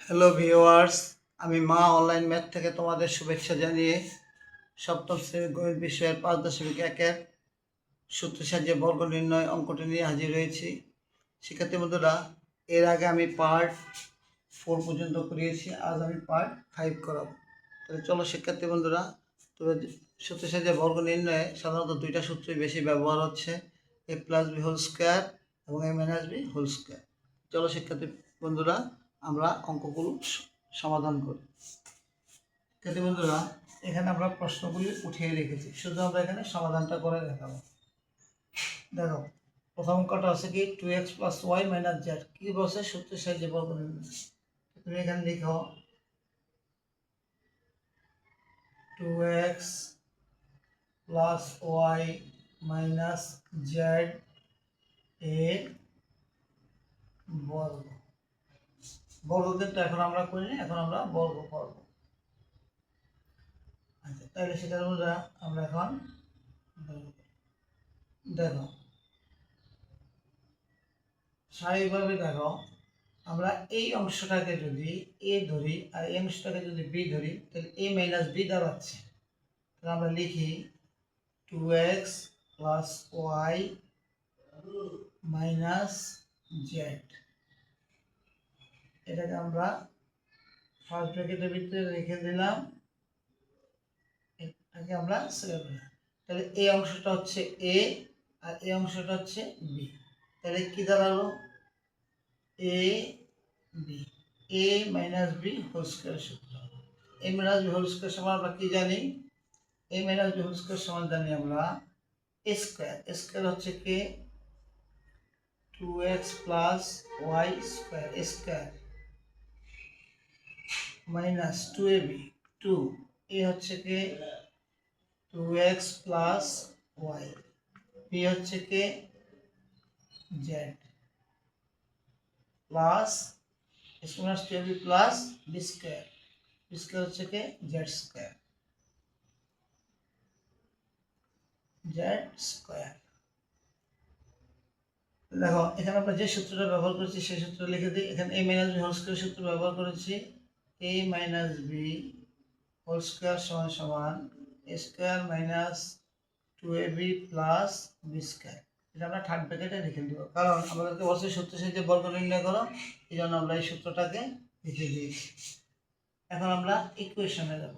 Hello viewers, আমি মা online math থেকে তোমাদের শুভেচ্ছা জানিয়ে সপ্তম শ্রেণীর গণিত বিষয়ের 5.1-এর সূত্র সাহায্যে বর্গ নির্ণয় অঙ্কটি নিয়ে হাজির হয়েছি। শিক্ষার্থী বন্ধুরা, এর আগে আমি পার্ট 4 পর্যন্ত করিয়েছি, আজ আমি পার্ট 5 করাবো। তাহলে চলো শিক্ষার্থী বন্ধুরা, তবে সূত্র সাহায্যে বর্গ নির্ণয়ে সাধারণত দুইটা সূত্রই বেশি ব্যবহার হচ্ছে, a plus b whole square এবং a minus b whole square. চলো শিক্ষার্থী বন্ধুরা, আমরা অঙ্কগুলো সমাধান করি। শিক্ষার্থী বন্ধুরা, এখানে আমরা প্রশ্নগুলি উঠিয়ে রেখেছি, শুধু আমরা এখানে সমাধানটা করে দেখাবো। দেখো, প্রথম অঙ্কটা আছে কি 2x plus Y minus Z, কি বলছে সূত্রের সাহায্যে বর্গ নির্ণয়। তুমি এখানে লিখো 2x plus Y minus Z এর বর্গ। বর্গ কিন্তু এখন আমরা করিনি, এখন আমরা বর্গ করব। আচ্ছা, তাহলে সেটা আমরা এখন দেখো, স্বাভাবিকভাবে দেখো, আমরা এই অংশটাকে যদি এ ধরি আর এই অংশটাকে যদি বি ধরি, তাহলে এ মাইনাস বি দাঁড়াচ্ছে। তাহলে আমরা লিখি 2x plus Y minus Z. এটাকে আমরা ফার্স্ট ব্র্যাকেটের ভিতরে রেখে দিলাম, এটাকে আমরা সেকেন্ড। তাহলে এই অংশটা হচ্ছে এ আর এই অংশটা হচ্ছে বি। তাহলে কি দাঁড়ালো? A b, a minus b whole square সূত্র। A minus b whole square সমান আমরা কি জানি? A minus b whole square সমান জানি আমরা এ স্কোয়ার। স্কোয়ার হচ্ছে কি 2x plus y square square minus 2ab, 2 a হচ্ছে কি 2x প্লাস ওয়াই, বি হচ্ছে কি z plus square 2ab plus b square, b square হচ্ছে কি জেড স্কোয়ার, জেড স্কোয়ার। দেখো, এখানে আমরা যে সূত্রটা ব্যবহার করেছি সেই সূত্র লিখে দিই। এখানে a minus b whole square সূত্র ব্যবহার করেছি। a minus b whole square সমান সমান a square minus 2ab plus b square. এটা আমরা থার্ড ব্র্যাকেটে লিখে দেব, কারণ আমাদেরকে বলছে সূত্র সাহায্যে বর্গ নির্ণয় করো, এই জন্য আমরা এই সূত্রটাকে লিখে দিয়েছি। এখন আমরা ইকুয়েশনে যাব।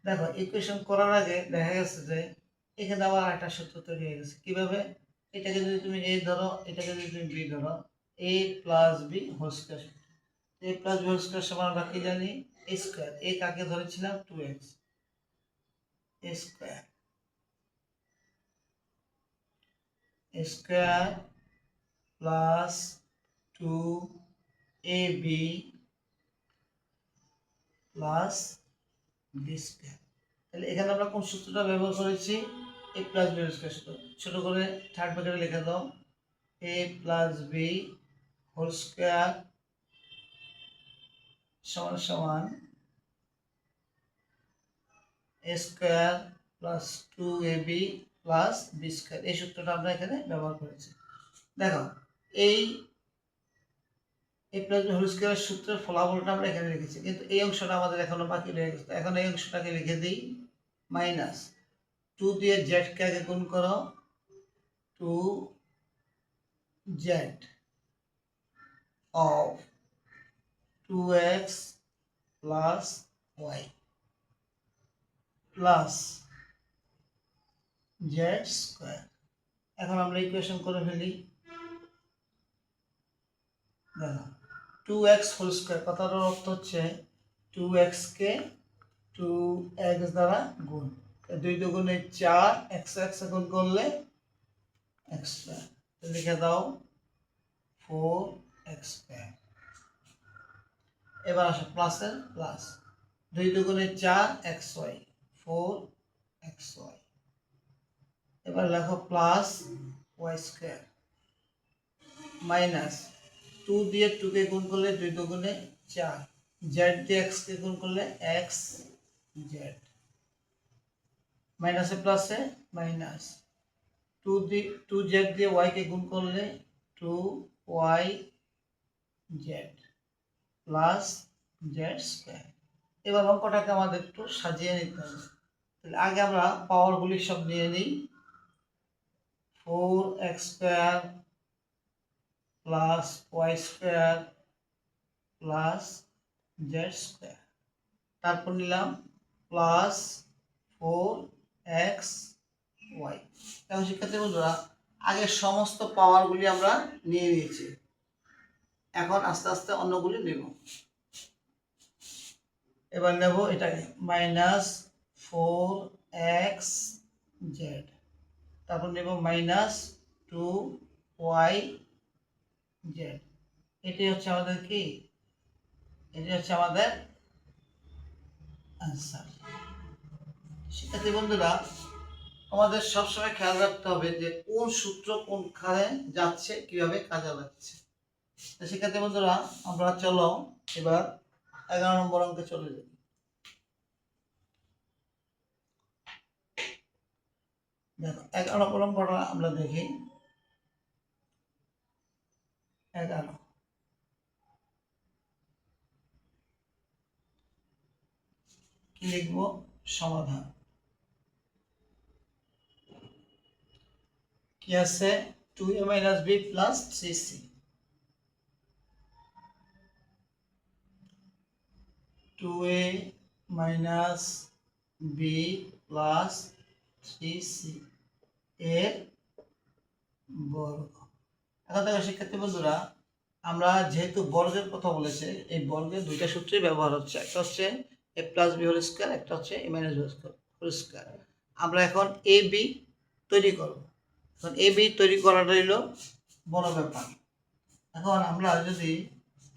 দেখো, ইকুয়েশন করার আগে দেখা গেছে যে এখানে আবার একটা সূত্র তৈরি হয়ে গেছে। কিভাবে? এটাকে যদি তুমি এ ধরো, এটাকে যদি তুমি বি ধরো, এ plus b whole square. A plus b whole square সমান আমরা কি জানি? এ স্কোয়ার। এ কাকে ধরেছিলাম? 2x a square, a square plus 2ab plus b square. তাহলে এখানে আমরা কোন সূত্রটা ব্যবহার করেছি? A plus b whole square সূত্র। ছোট করে থার্ড ব্র্যাকেটে লিখে দাও, a plus b whole square সমান সমান a square plus 2ab plus b square. এই সূত্রটা আমরা এখানে ব্যবহার করেছি। দেখো, এই এ প্লাস বি হোল স্কোয়ারের সূত্রের ফলাফলটা আমরা এখানে লিখেছি, কিন্তু এই অংশটা আমাদের এখনো বাকি রয়ে গেছে। এখন এই অংশটাকে লিখে দিই মাইনাস 2 দিয়ে জেডকে আগে গুণ করো, 2z of 2x plus y plus z square. এখন আমরা ইকুয়েশন করে ফেলি। দেখো, 2x হোল স্কোয়ার কথাটার অর্থ হচ্ছে 2x কে 2x দ্বারা গুণ, 2 দুগুণে 4, x গুণ করলে x স্কোয়ার। লিখে দাও 4x স্কোয়ার। এবার আসো প্লাসের প্লাস, 2 দুগুণে 4, xy 4xy। এবার লেখো প্লাস y স্কোয়ার মাইনাস 2 দিয়ে 2 কে গুণ করলে 2 দুগুণে 4, z দিয়ে x কে গুণ করলে x z, মাইনাসে প্লাসে মাইনাস 2z দিয়ে y কে গুণ করলে 2y z plus z square. এবার অঙ্কটাকে আমাদের একটু সাজিয়ে নিতে হবে। তাহলে আগে আমরা পাওয়ারগুলি সব নিয়ে নিই। 4x² plus y² plus z square, তারপর নিলাম প্লাস 4xy। এখন শিক্ষার্থী বন্ধুরা আগে সমস্ত পাওয়ারগুলি আমরা নিয়ে নিয়েছি, এখন আস্তে আস্তে অন্যগুলি নেব। এবার নেব এটাকে -4xz, তারপর নেব -2yz। এটি হচ্ছে আমাদের কি, এটি হচ্ছে আমাদের আনসার। শিক্ষার্থী বন্ধুরা আমাদের সবসময় খেয়াল রাখতে হবে যে কোন সূত্র কোনখানে যাচ্ছে, কিভাবে কাজে লাগছে। শিক্ষার্থী বন্ধুরা আমরা চলো এবার 11 নম্বর অঙ্কে চলে যাই। দেখো 11 নম্বর অঙ্কটা আমরা দেখি। 11 কি লিখবো? সমাধান কি আছে? 2a - b + 3c। 2a - b + 3c এর বর্গ। এখন দেখো শিক্ষার্থী বন্ধুরা আমরা যেহেতু বর্গের কথা বলেছে, এই বর্গের দুইটা সূত্রই ব্যবহার হচ্ছে, একটা হচ্ছে a + b হোল স্কয়ার, একটা হচ্ছে a - b হোল স্কয়ার। আমরা এখন a b তৈরি করব। এখন a b তৈরি করাটা হলো বড় ব্যাপার। এখন আমরা যদি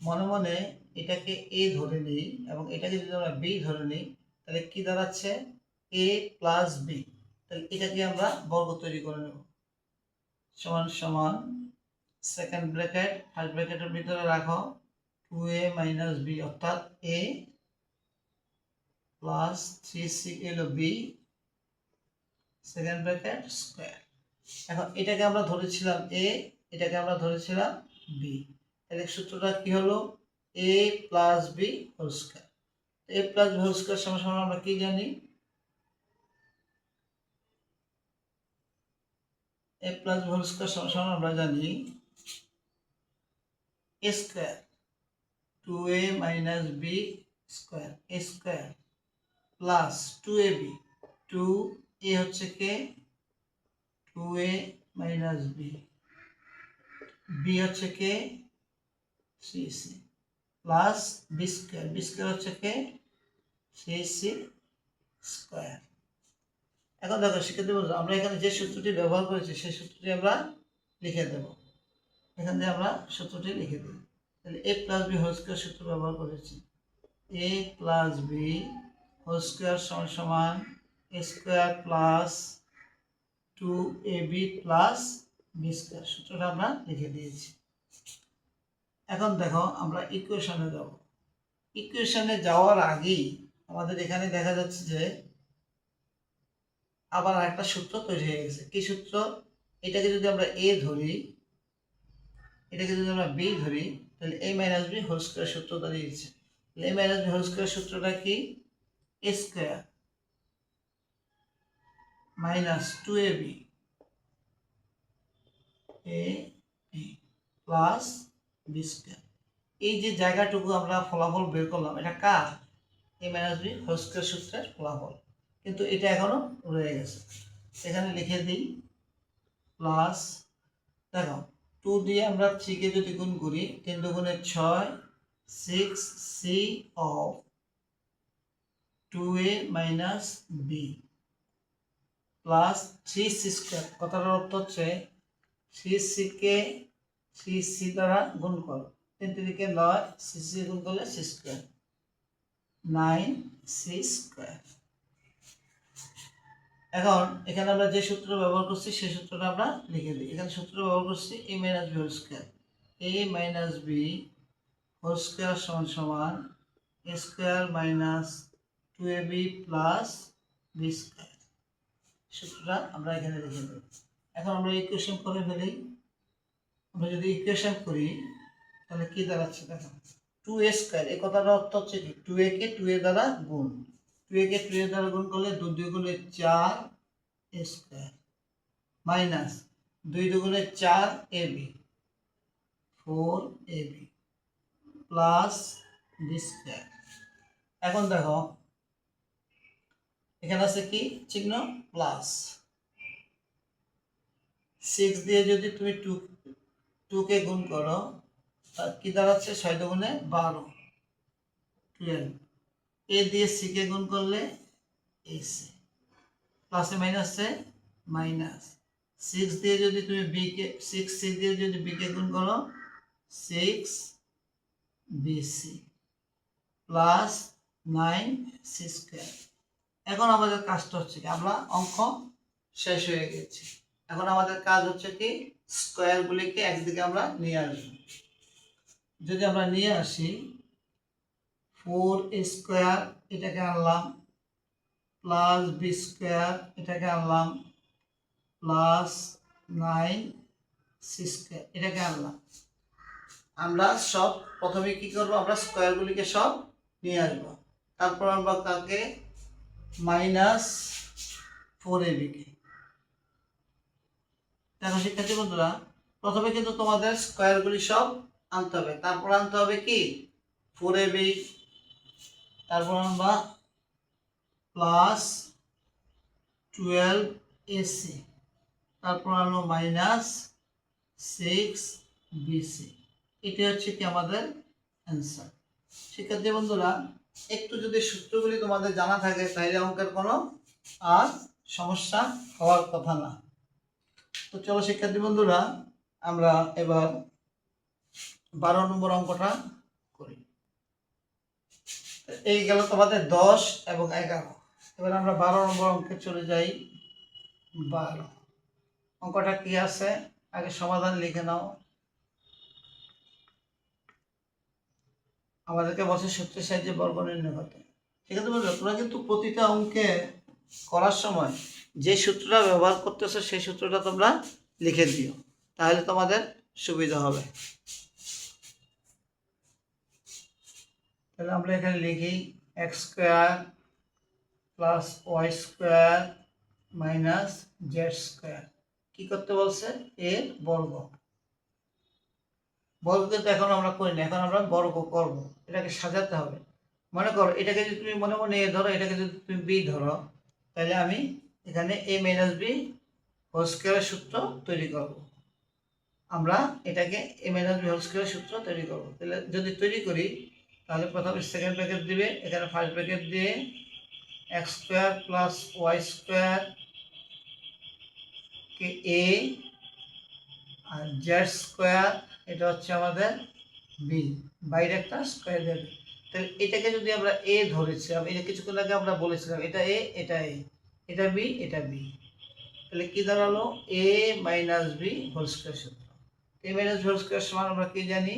মনে মনে এটাকে a ধরে নিই এবং এটাকে যদি আমরা b ধরে নিই, তাহলে কি দাঁড়াচ্ছে? a + b। তাহলে এটাকে আমরা বর্গ তৈরি করে নেব। সমান সমান সেকেন্ড ব্র্যাকেট ফার্স্ট ব্র্যাকেটের ভিতরে রাখো 2a - b, অর্থাৎ a প্লাস 3c এলো b সেকেন্ড ব্র্যাকেট স্কয়ার। এখন এটাকে আমরা ধরেছিলাম a, এটাকে আমরা ধরেছিলাম b। তাহলে সূত্রটা কি হলো? a + b whole square. a + b whole square সমান সমান আমরা কি জানি? a + b হোল স্কয়ার সমান সমান আমরা জানি a square 2a - b square a square plus 2ab, 2a হচ্ছে কে 2a - b, b হচ্ছে কে 3c plus b square, b square হচ্ছে কে 3c স্কয়ার। এখন দেখো শিক্ষার্থী বন্ধু আমরা এখানে যে সূত্রটি ব্যবহার করেছি সেই সূত্রটি আমরা লিখে দেব। এখানে আমরা সূত্রটি লিখে দিই। তাহলে a + b হোল স্কয়ার সূত্র ব্যবহার করেছি। a + b হোল স্কয়ার সমান সমান a square plus 2ab plus b square, সূত্রটা আমরা লিখে দিয়েছি। এখন দেখো আমরা ইকুয়েশনে যাব। ইকুয়েশনে যাওয়ার আগেই আমাদের এখানে দেখা যাচ্ছে যে আবার একটা সূত্র তৈরি হয়ে গেছে। কি সূত্র? এটাকে যদি আমরা a ধরি, এটাকে যদি আমরা b ধরি, তাহলে a - b হোল স্কয়ার সূত্র দাঁড়িয়েছে। a - b হোল স্কয়ার সূত্রটা কি? a square minus 2ab plus b square. এই যে জায়গাটুকু আমরা ফলাফল বের করলাম, এটা কার? a - b হোল স্কয়ার সূত্রের ফলাফল, কিন্তু এটা এখনো রয়ে গেছে। এখানে লিখে দিই প্লাস, দেখো 2 দিয়ে আমরা 3 কে যদি গুণ করি 3 দুগুণে 6, 6c of 2a - b plus 3c square. কথাটার অর্থ হচ্ছে 3c কে 3c দ্বারা গুণ করো, 3 3 কে 9, 3c গুণ করলে c স্কয়ার 9c স্কয়ার। এখন এখানে আমরা যে সূত্র ব্যবহার করছি সেই সূত্রটা আমরা লিখে দিই। এখানে সূত্র ব্যবহার করছি a - b whole square. a - b whole square সমান সমান a square minus 2ab plus b square. সূত্রটা আমরা এখানে লিখে দেব। এখন আমরা ইকুয়েশন করে ফেলি। আমরা যদি ইকুয়েশন করি তাহলে কি দাঁড়াচ্ছে দেখো, 2a স্কয়ার, এই কথাটার অর্থ হচ্ছে কি 2a কে 2a দ্বারা গুণ, 2a কে 2a দ্বারা গুণ করলে 2 2 গুণে 4 a স্কয়ার মাইনাস 2 2 গুণে 4 ab 4ab plus b square. এখন দেখো এখানে আছে কি চিহ্ন প্লাস, 6 দিয়ে যদি তুমি 2 কে গুণ করো তার কি দাঁড়াচ্ছে 6 দুগুণে 12 12, এ দিয়ে সি কে গুণ করলে ac প্লাসে মাইনাসে মাইনাস, 6 দিয়ে যদি তুমি বি কে 6 সি দিয়ে যদি বি কে গুণ করো 6 বিসি প্লাস 9 সি স্কয়ার। এখন আমাদের কাজটা হচ্ছে কি আমরা অঙ্ক শেষ হয়ে গেছে, এখন আমাদের কাজ হচ্ছে কি স্কয়ারগুলিকে একদিকে আমরা নিয়ে আসবো। যদি আমরা নিয়ে আসি 4a স্কয়ার এটাকে আনলাম প্লাস বি স্কয়ার এটাকে আনলাম প্লাস 9 সি স্কয়ার এটাকে আনলাম। আমরা সব প্রথমে কি করব আমরা স্কয়ারগুলিকে সব নিয়ে আসবো, তারপর আমরা কাকে মাইনাস 4ab কে। দেখো শিক্ষার্থী বন্ধুরা প্রথমে কিন্তু তোমাদের স্কয়ারগুলি সব আনতে হবে, তারপর আনতে হবে কি 4ab, তারপর আমরা প্লাস 12ac, তারপর আনলো মাইনাস 6bc। এটা হচ্ছে কি আমাদের অ্যান্সার। শিক্ষার্থী বন্ধুরা একটু যদি সূত্রগুলি তোমাদের জানা থাকে তাহলে অঙ্কের কোনো আর সমস্যা হওয়ার কথা না। তো চলো শিক্ষার্থী বন্ধুরা আমরা এবার 12 নম্বর অঙ্কটা করি। এই গেল তোমাদের 10 এবং 11। এবার আমরা 12 নম্বর অঙ্কে চলে যাই। 12 অঙ্কটা কি আছে আগে সমাধান লিখে নাও। আমাদেরকে বলছে সূত্রের সাহায্যে বর্গ নির্ণয় করতে। ঠিক আছে বন্ধুরা তোমরা কিন্তু প্রতিটা অঙ্কে করার সময় যে সূত্রটা ব্যবহার করতেছো সেই সূত্রটা তোমরা লিখে দিও, তাহলে তোমাদের সুবিধা হবে। তাহলে আমরা এখানে লিখি x square plus y square minus z square. কি করতে বলছে এর বর্গ। বর্গ কিন্তু এখন আমরা করি না, এখন আমরা বর্গ করব, এটাকে সাজাতে হবে। মনে করো এটাকে যদি তুমি মনে মনে এ ধরো, এটাকে যদি তুমি বি ধরো, তাহলে আমি এখানে এ মাইনাস বি হোল স্কোয়ারের সূত্র তৈরি করব। আমরা এটাকে এ মাইনাস বি হোল স্কোয়ারের সূত্র তৈরি করব। তাহলে যদি তৈরি করি তাহলে প্রথমে সেকেন্ড ব্র্যাকেট দিবে, এখানে ফার্স্ট ব্র্যাকেট দিয়ে x square plus y square কে এ আর জেড স্কোয়ার এটা হচ্ছে আমাদের বি, বাইরে একটা স্কোয়ার দেবে। তাহলে এটাকে যদি আমরা এ ধরেছিলাম, এটা কিছুক্ষণ আগে আমরা বলেছিলাম এটা এ এটা এ এটা বি এটা বি, তাহলে কি দাঁড়ালো a minus b whole square সূত্র। এ মাইনাস হোল স্কোয়ার সমান আমরা কি জানি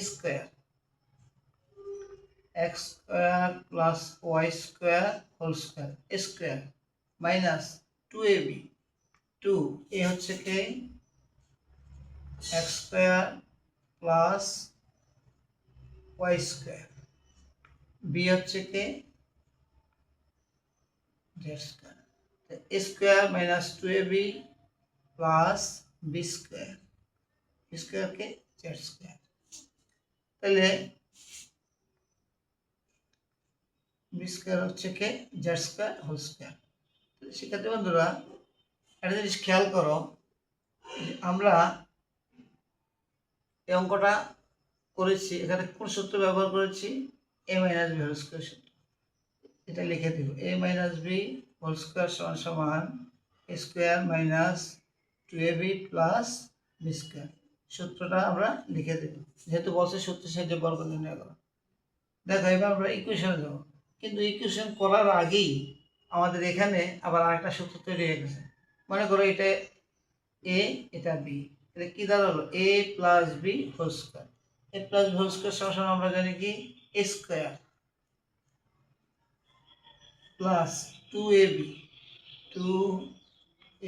square x square plus y square whole square square minus 2ab 2 a হচ্ছে কি x square plus y square, b হচ্ছে কি z square. A square minus 2ab plus b square, b স্কোয়ারকে z square. তাহলে বি স্কোয়ার হচ্ছে কি z square whole square. শিক্ষার্থী বন্ধুরা একটা জিনিস খেয়াল করো, আমরা এই অঙ্কটা করেছি এখানে কোন সূত্র ব্যবহার করেছি a minus b whole square সূত্র। এটা লিখে দিব a minus b whole square সমান সমান square minus 2ab plus b square. সূত্রটা আমরা লিখে দেব, যেহেতু বলছে সূত্রের সাহায্যে বর্গ নির্ণয় করা। দেখো এবার আমরা ইকুয়েশনে যাব, কিন্তু ইকুয়েশন করার আগেই আমাদের এখানে আবার আরেকটা সূত্র তৈরি হয়ে গেছে। মনে করো এটা এ এটা বি, এটা কি দাঁড়ালো a plus b whole square. A plus b whole square সমান আমরা জানি কি a square plus 2ab 2ab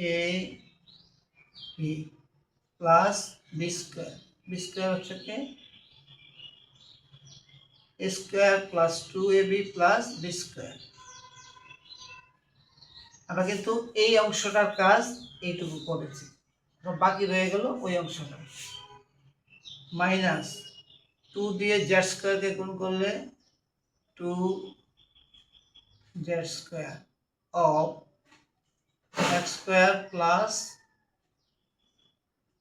plus b square. B square হচ্ছে কি a square plus 2ab plus b square. আমরা কিন্তু এই অংশটার কাজ এইটুকু করেছি, বাকি রয়ে গেল ওই অংশটা। মাইনাস 2 দিয়ে জেড স্কোয়ারকে গুণ করলে 2z square of x square plus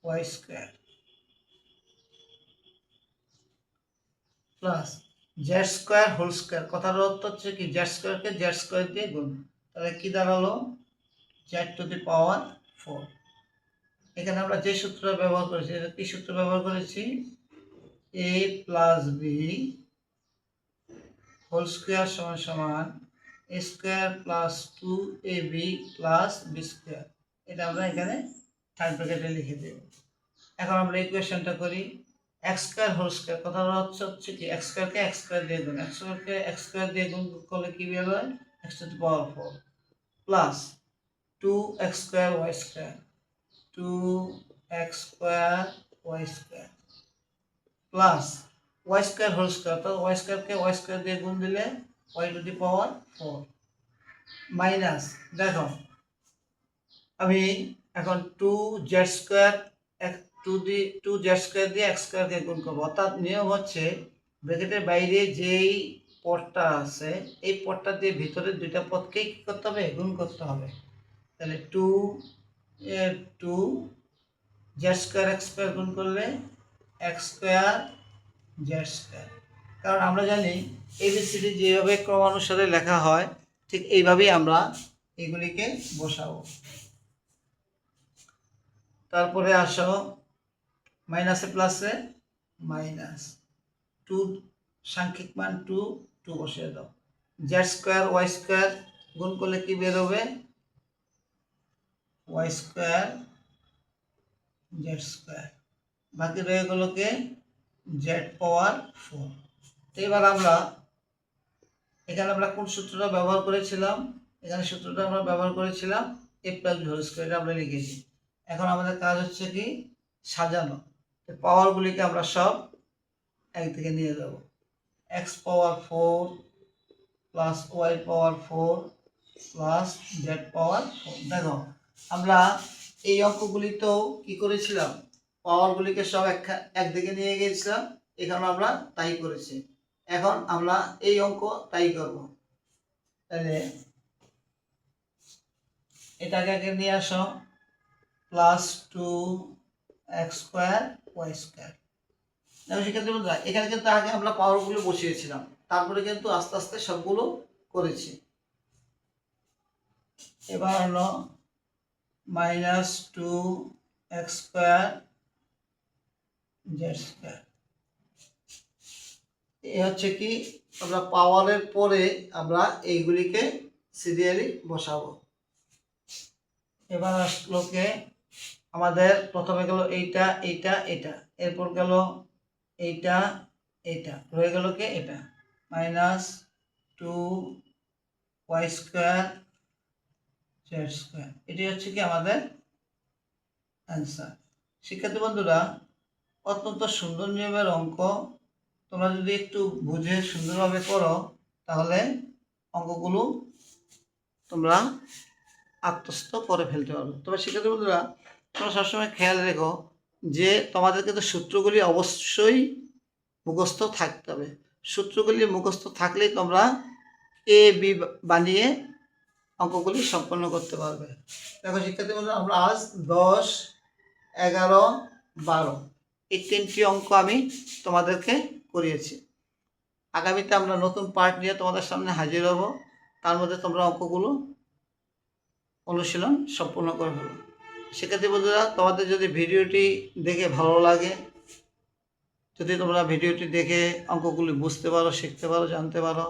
y square plus z square whole square. কথার অর্থ হচ্ছে কি, জেড স্কোয়ারকে জেড স্কোয়ার দিয়ে গুণ, তাহলে কি দাঁড়ালো, z⁴। এখানে আমরা যে সূত্রটা ব্যবহার করেছি, এটা কি সূত্র ব্যবহার করেছি, a plus b whole square সমান সমান a square plus 2ab plus b square. এটা আমরা এখানে থার্ড ব্র্যাকেটে লিখে দেব। এখন আমরা ইকুয়েশনটা করি, এক্স স্কোয়ার হোল স্কোয়ার। কথার অর্থ হচ্ছে কি, এক্স স্কোয়ারকে এক্স স্কোয়ার দিয়ে গুণ, এক্স স্কোয়ারকে এক্স স্কোয়ার দিয়ে গুণ করলে কি বের হয়, x⁴ plus 2x square y square, 2x square y square plus y square whole square. অর্থাৎ ওয়াই স্কোয়ারকে ওয়াই স্কোয়ার দিয়ে গুণ দিলে y⁴ মাইনাস, দেখো আমি এখন 2z স্কোয়ার 2z স্কোয়ার দিয়ে x স্কোয়ারকে গুণ করবো। অর্থাৎ নিয়ম হচ্ছে ব্র্যাকেটের বাইরে যেই পদটা আছে এই পদটা দিয়ে ভিতরে দুইটা পদকেই কী করতে হবে, গুণ করতে হবে। তাহলে 2z স্কোয়ার x স্কোয়ার গুণ করলে x স্কোয়ার z স্কোয়ার। কারণ আমরা জানি ABCD যেভাবে ক্রমানুসারে লেখা হয় ঠিক এইভাবেই আমরা এগুলিকে বসাবো। তারপরে আসো মাইনাসে প্লাসে মাইনাস 2 সাংখ্যিক মান 2 বসিয়ে দাও। জেড স্কোয়ার ওয়াই স্কোয়ার গুণ করলে কি বেরোবে, ওয়াই স্কোয়ার জেড স্কোয়ার। বাকি রয়ে গেল কে, z⁴। তো এবার আমরা এখানে আমরা কোন সূত্রটা ব্যবহার করেছিলাম, এখানে সূত্রটা আমরা ব্যবহার করেছিলাম a plus b whole square, এটা আমরা লিখেছি। এখন আমাদের কাজ হচ্ছে কি, সাজানো। পাওয়ারগুলিকে আমরা সব একদিকে নিয়ে যাব, x⁴ plus y⁴ plus z⁴। দেখো আমরা এই অঙ্কগুলিতেও কি করেছিলাম, পাওয়ারগুলিকে সব একদিকে নিয়ে গিয়েছিলাম, এখানে আমরা তাই করেছি। এখন আমরা এই অঙ্ক তাই করব। তাহলে এটাকে আগে নিয়ে আসো, plus 2x square y square. দেখো সেক্ষেত্রে বন্ধুরা এখানে কিন্তু আগে আমরা পাওয়ারগুলো বসিয়েছিলাম, তারপরে কিন্তু আস্তে আস্তে সবগুলো করেছি। এবার হলো minus 2x square z square. A হচ্ছে কি, আমরা পাওয়ারের পরে আমরা এইগুলিকে সিরিয়ালি বসাবো। এবার আসলো কে, আমাদের প্রথমে গেল এইটা এইটা এটা, এরপর গেল এইটা এইটা, রয়ে গেল কে এটা, minus 2y square z square. এটি হচ্ছে কি আমাদের অ্যান্সার। শিক্ষার্থী বন্ধুরা, অত্যন্ত সুন্দর নিয়মের অঙ্ক, তোমরা যদি একটু বুঝে সুন্দরভাবে করো তাহলে অঙ্কগুলো তোমরা আত্মস্থ করে ফেলতে পারবে। তবে শিক্ষার্থী বন্ধুরা, তোমরা সবসময় খেয়াল রেখো যে তোমাদের কিন্তু সূত্রগুলি অবশ্যই মুখস্থ থাকতে হবে। সূত্রগুলি মুখস্থ থাকলেই তোমরা a b বানিয়ে অঙ্কগুলি সম্পন্ন করতে পারবে। দেখো শিক্ষার্থী বন্ধুরা, আমরা আজ 10, 11, 12 এই 3টি অঙ্ক আমি তোমাদেরকে করিয়েছি। আগামীতে আমরা নতুন পার্ট নিয়ে তোমাদের সামনে হাজির হব, তার মধ্যে তোমরা অঙ্কগুলো অনুশীলন সম্পূর্ণ করে ফেলো। শিক্ষার্থী বন্ধুরা, তোমাদের যদি ভিডিওটি দেখে ভালো লাগে, যদি তোমরা ভিডিওটি দেখে অঙ্কগুলি বুঝতে পারো, শিখতে পারো, জানতে পারো,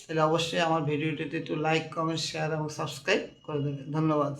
তাহলে অবশ্যই আমার ভিডিওটিতে একটু লাইক, কমেন্ট, শেয়ার এবং সাবস্ক্রাইব করে দেবে। ধন্যবাদ।